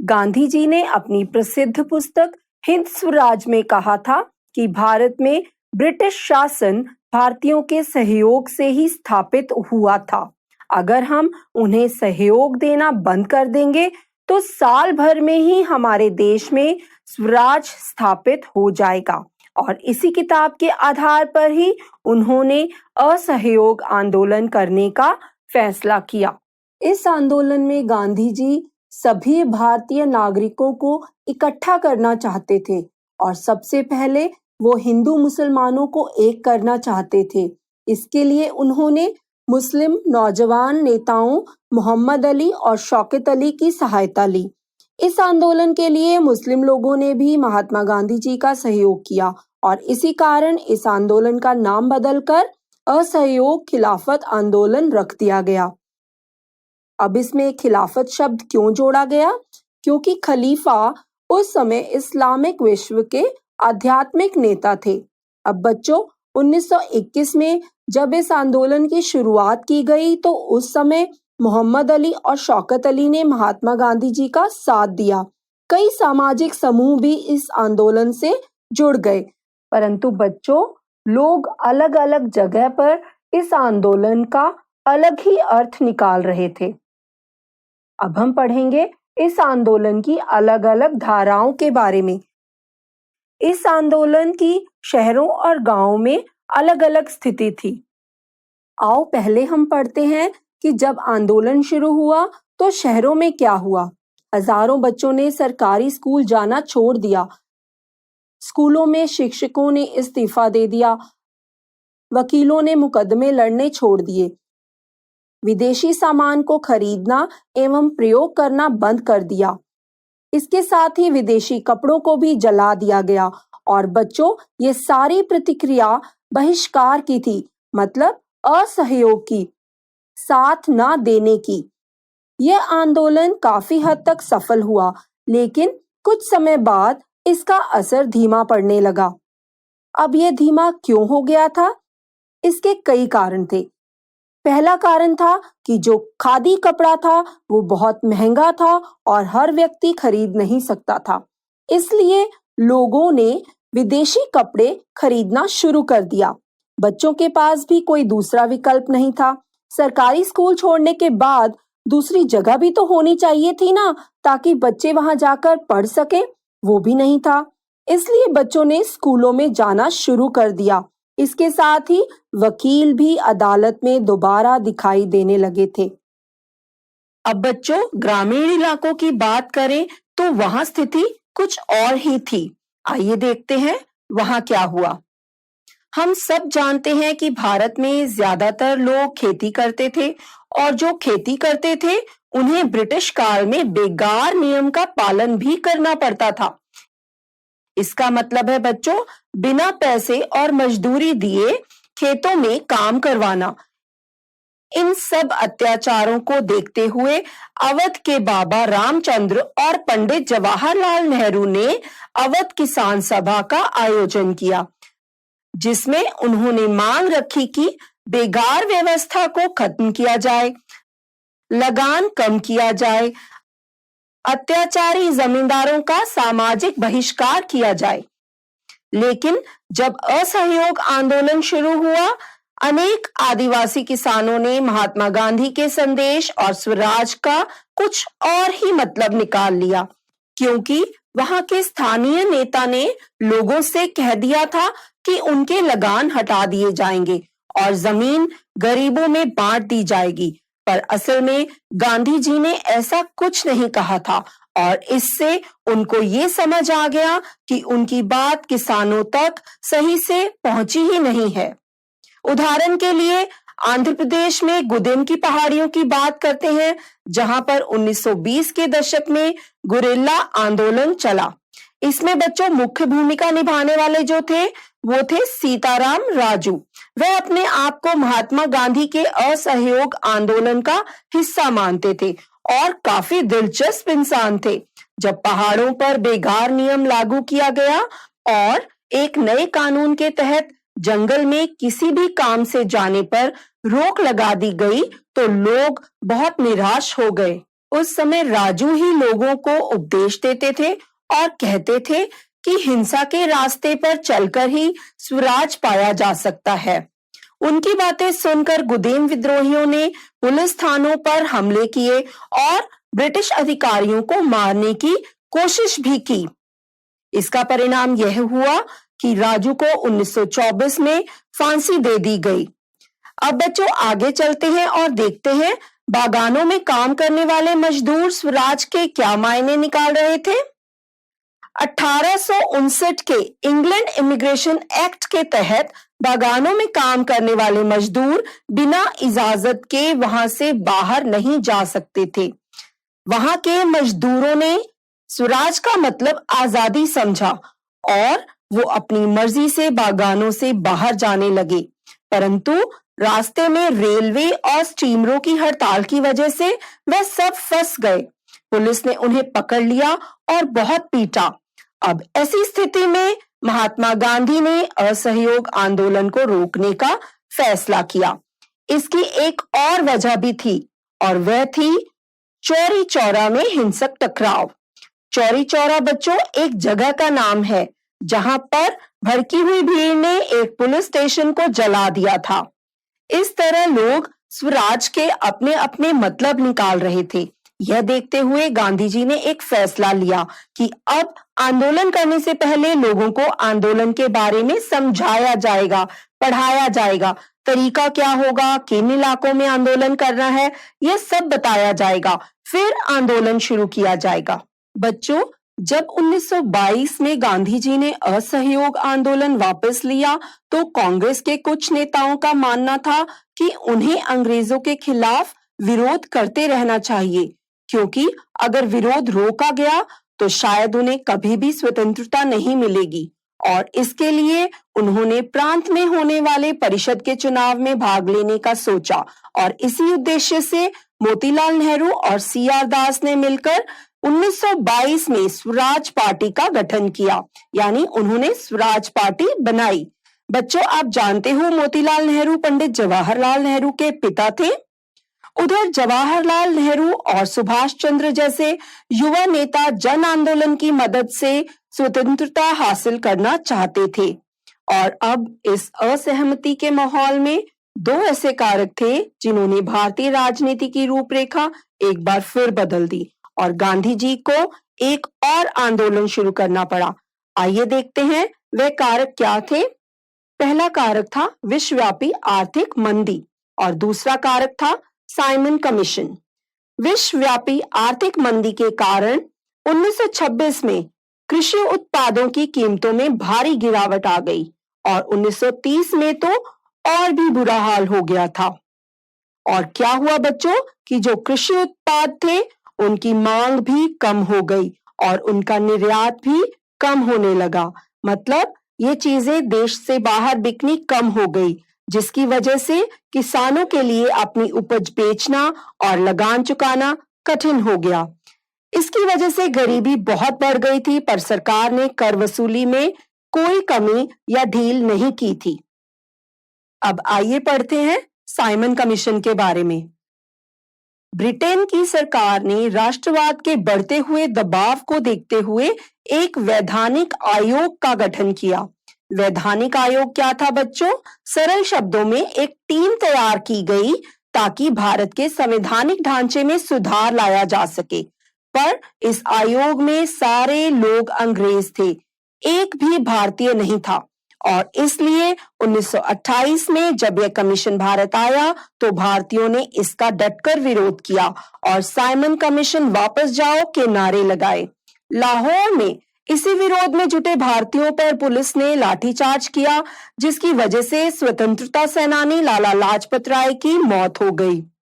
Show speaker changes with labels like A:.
A: गांधी जी ने अपनी प्रसिद्ध पुस्तक हिंद स्वराज में कहा था कि भारत में ब्रिटिश शासन भारतीयों के सहयोग से ही स्थापित हुआ था। अगर हम उन्हें सहयोग देना बंद कर देंगे तो साल भर में ही हमारे देश में स्वराज स्थापित हो जाएगा। और इसी किताब के आधार पर ही उन्होंने असहयोग आंदोलन करने का फैसला किया। इस आंदोलन में गांधी जी सभी भारतीय नागरिकों को इकट्ठा करना चाहते थे और सबसे पहले वो हिंदू मुसलमानों को एक करना चाहते थे। इसके लिए उन्होंने मुस्लिम नौजवान नेताओं मोहम्मद अली और शौकत अली की सहायता ली। इस आंदोलन के लिए मुस्लिम लोगों ने भी महात्मा गांधी जी का सहयोग किया और इसी कारण इस आंदोलन का नाम बदलकर असहयोग खिलाफत आंदोलन रख दिया गया। अब इसमें खिलाफत शब्द क्यों जोड़ा गया? क्योंकि खलीफा उस समय इस्लामिक विश्व के आध्यात्मिक नेता थे। अब बच्चों, 1921 में जब इस आंदोलन की शुरुआत की गई तो उस समय मोहम्मद अली और शौकत अली ने महात्मा गांधी जी का साथ दिया। कई सामाजिक समूह भी इस आंदोलन से जुड़ गए, परंतु बच्चों, लोग अलग अलग जगह पर इस आंदोलन का अलग ही अर्थ निकाल रहे थे। अब हम पढ़ेंगे इस आंदोलन की अलग अलग धाराओं के बारे में। इस आंदोलन की शहरों और गांवों में अलग अलग स्थिति थी। आओ पहले हम पढ़ते हैं कि जब आंदोलन शुरू हुआ तो शहरों में क्या हुआ। हजारों बच्चों ने सरकारी स्कूल जाना छोड़ दिया। स्कूलों में शिक्षकों ने इस्तीफा दे दिया। वकीलों ने मुकदमे लड़ने छोड़ दिए। विदेशी सामान को खरीदना एवं प्रयोग करना बंद कर दिया। इसके साथ ही विदेशी कपड़ों को भी जला दिया गया। और बच्चों, ये सारी प्रतिक्रिया बहिष्कार की थी, मतलब असहयोग की, साथ ना देने की। यह आंदोलन काफी हद तक सफल हुआ, लेकिन कुछ समय बाद इसका असर धीमा पड़ने लगा। अब यह धीमा क्यों हो गया था? इसके कई कारण थे। पहला कारण था कि जो खादी कपड़ा था वो बहुत महंगा था और हर व्यक्ति खरीद नहीं सकता था। इसलिए लोगों ने विदेशी कपड़े खरीदना शुरू कर दिया। बच्चों के पास भी कोई दूसरा विकल्प नहीं था। सरकारी स्कूल छोड़ने के बाद दूसरी जगह भी तो होनी चाहिए थी ना, ताकि बच्चे वहां जाकर पढ़ सकें। वो भी नहीं था। इसलिए बच्चों ने स्कूलों में जाना शुरू कर दिया। इसके साथ ही वकील भी अदालत में दोबारा दिखाई देने लगे थे। अब बच्चों, ग्रामीण इलाकों की बात करें तो वहां स्थिति कुछ और ही थी। आइए देखते हैं वहां क्या हुआ। हम सब जानते हैं कि भारत में ज्यादातर लोग खेती करते थे और जो खेती करते थे उन्हें ब्रिटिश काल में बेगार नियम का पालन भी करना पड़ता था। इसका मतलब है बच्चों, बिना पैसे और मजदूरी दिए खेतों में काम करवाना। इन सब अत्याचारों को देखते हुए अवध के बाबा रामचंद्र और पंडित जवाहरलाल नेहरू ने अवध किसान सभा का आयोजन किया, जिसमें उन्होंने मांग रखी कि बेगार व्यवस्था को खत्म किया जाए, लगान कम किया जाए, अत्याचारी जमींदारों का सामाजिक बहिष्कार किया जाए। लेकिन जब असहयोग आंदोलन शुरू हुआ, अनेक आदिवासी किसानों ने महात्मा गांधी के संदेश और स्वराज का कुछ और ही मतलब निकाल लिया, क्योंकि वहां के स्थानीय नेता ने लोगों से कह दिया था कि उनके लगान हटा दिए जाएंगे और जमीन गरीबों में बांट दी जाएगी। पर असल में गांधी जी ने ऐसा कुछ नहीं कहा था और इससे उनको ये समझ आ गया कि उनकी बात किसानों तक सही से पहुंची ही नहीं है। उदाहरण के लिए आंध्र प्रदेश में गुदेम की पहाड़ियों की बात करते हैं, जहां पर 1920 के दशक में गुरिल्ला आंदोलन चला। इसमें बच्चों मुख्य भूमिका निभाने वाले जो थे वो थे सीताराम राजू। वह अपने आप को महात्मा गांधी के असहयोग आंदोलन का हिस्सा मानते थे और काफी दिलचस्प इंसान थे। जब पहाड़ों पर बेगार नियम लागू किया गया और एक नए कानून के तहत जंगल में किसी भी काम से जाने पर रोक लगा दी गई तो लोग बहुत निराश हो गए। उस समय राजू ही लोगों को उपदेश देते थे और कहते थे कि हिंसा के रास्ते पर चलकर ही स्वराज पाया जा सकता है। उनकी बातें सुनकर गुदेम विद्रोहियों ने पुलिस थानों पर हमले किए और ब्रिटिश अधिकारियों को मारने की कोशिश भी की। इसका परिणाम यह हुआ कि राजू को 1924 में फांसी दे दी गई। अब बच्चों आगे चलते हैं और देखते हैं बागानों में काम करने वाले मजदूर स्वराज के क्या मायने निकाल रहे थे। 1859 के इंग्लैंड इमिग्रेशन एक्ट के तहत बागानों में काम करने वाले मजदूर बिना इजाजत के वहां से बाहर नहीं जा सकते थे। वहां के मजदूरों ने स्वराज का मतलब आजादी समझा और वो अपनी मर्जी से बागानों से बाहर जाने लगे, परंतु रास्ते में रेलवे और स्टीमरों की हड़ताल की वजह से वे सब फंस गए। पुलिस ने उन्हें पकड़ लिया और बहुत पीटा। अब ऐसी स्थिति में महात्मा गांधी ने असहयोग आंदोलन को रोकने का फैसला किया। इसकी एक और वजह भी थी और वह थी चौरी चौरा में हिंसक टकराव। चौरी चौरा बच्चों एक जगह का नाम है जहां पर भड़की हुई भीड़ ने एक पुलिस स्टेशन को जला दिया था। इस तरह लोग स्वराज के अपने अपने मतलब निकाल रहे थे। यह देखते हुए गांधी जी ने एक फैसला लिया कि अब आंदोलन करने से पहले लोगों को आंदोलन के बारे में समझाया जाएगा, पढ़ाया जाएगा, तरीका क्या होगा, किन इलाकों में आंदोलन करना है, यह सब बताया जाएगा, फिर आंदोलन शुरू किया जाएगा। बच्चों, जब 1922 में गांधी जी ने असहयोग आंदोलन वापस लिया तो कांग्रेस के कुछ नेताओं का मानना था कि उन्हें अंग्रेजों के खिलाफ विरोध करते रहना चाहिए, क्योंकि अगर विरोध रोका गया तो शायद उन्हें कभी भी स्वतंत्रता नहीं मिलेगी। और इसके लिए उन्होंने प्रांत में होने वाले परिषद के चुनाव में भाग लेने का सोचा और इसी उद्देश्य से मोतीलाल नेहरू और सीआर दास ने मिलकर 1922 में स्वराज पार्टी का गठन किया, यानी उन्होंने स्वराज पार्टी बनाई। बच्चों, आप जानते हो मोतीलाल नेहरू पंडित जवाहरलाल नेहरू के पिता थे। उधर जवाहरलाल नेहरू और सुभाष चंद्र जैसे युवा नेता जन आंदोलन की मदद से स्वतंत्रता हासिल करना चाहते थे। और अब इस असहमति के माहौल में दो ऐसे कारक थे जिन्होंने भारतीय राजनीति की रूपरेखा एक बार फिर बदल दी और गांधी जी को एक और आंदोलन शुरू करना पड़ा। आइए देखते हैं वे कारक क्या थे। पहला कारक था विश्वव्यापी आर्थिक मंदी और दूसरा कारक था साइमन कमीशन। विश्वव्यापी आर्थिक मंदी के कारण 1926 में कृषि उत्पादों की कीमतों में भारी गिरावट आ गई और 1930 में तो और भी बुरा हाल हो गया था। और क्या हुआ बच्चों कि जो कृषि उत्पाद थे उनकी मांग भी कम हो गई और उनका निर्यात भी कम होने लगा। मतलब ये चीजें देश से बाहर बिकनी कम हो गई, जिसकी वजह से किसानों के लिए अपनी उपज बेचना और लगान चुकाना कठिन हो गया। इसकी वजह से गरीबी बहुत बढ़ गई थी, पर सरकार ने कर वसूली में कोई कमी या ढील नहीं की थी। अब आइए पढ़ते हैं साइमन कमीशन के बारे में। ब्रिटेन की सरकार ने राष्ट्रवाद के बढ़ते हुए दबाव को देखते हुए एक वैधानिक आयोग का गठन किया। वैधानिक आयोग क्या था बच्चों? सरल शब्दों में एक टीम तैयार की गई ताकि भारत के संवैधानिक ढांचे में सुधार लाया जा सके। पर इस आयोग में सारे लोग अंग्रेज थे, एक भी भारतीय नहीं था और इसलिए 1928 में जब यह कमीशन भारत आया तो भारतीयों ने इसका डटकर विरोध किया और साइमन कमीशन वापस जाओ के नारे लगाए। लाहौर में इसी विरोध में जुटे भारतीयों पर पुलिस ने लाठीचार्ज किया, जिसकी वजह से स्वतंत्रता सेनानी लाला लाजपत राय की मौत हो गई।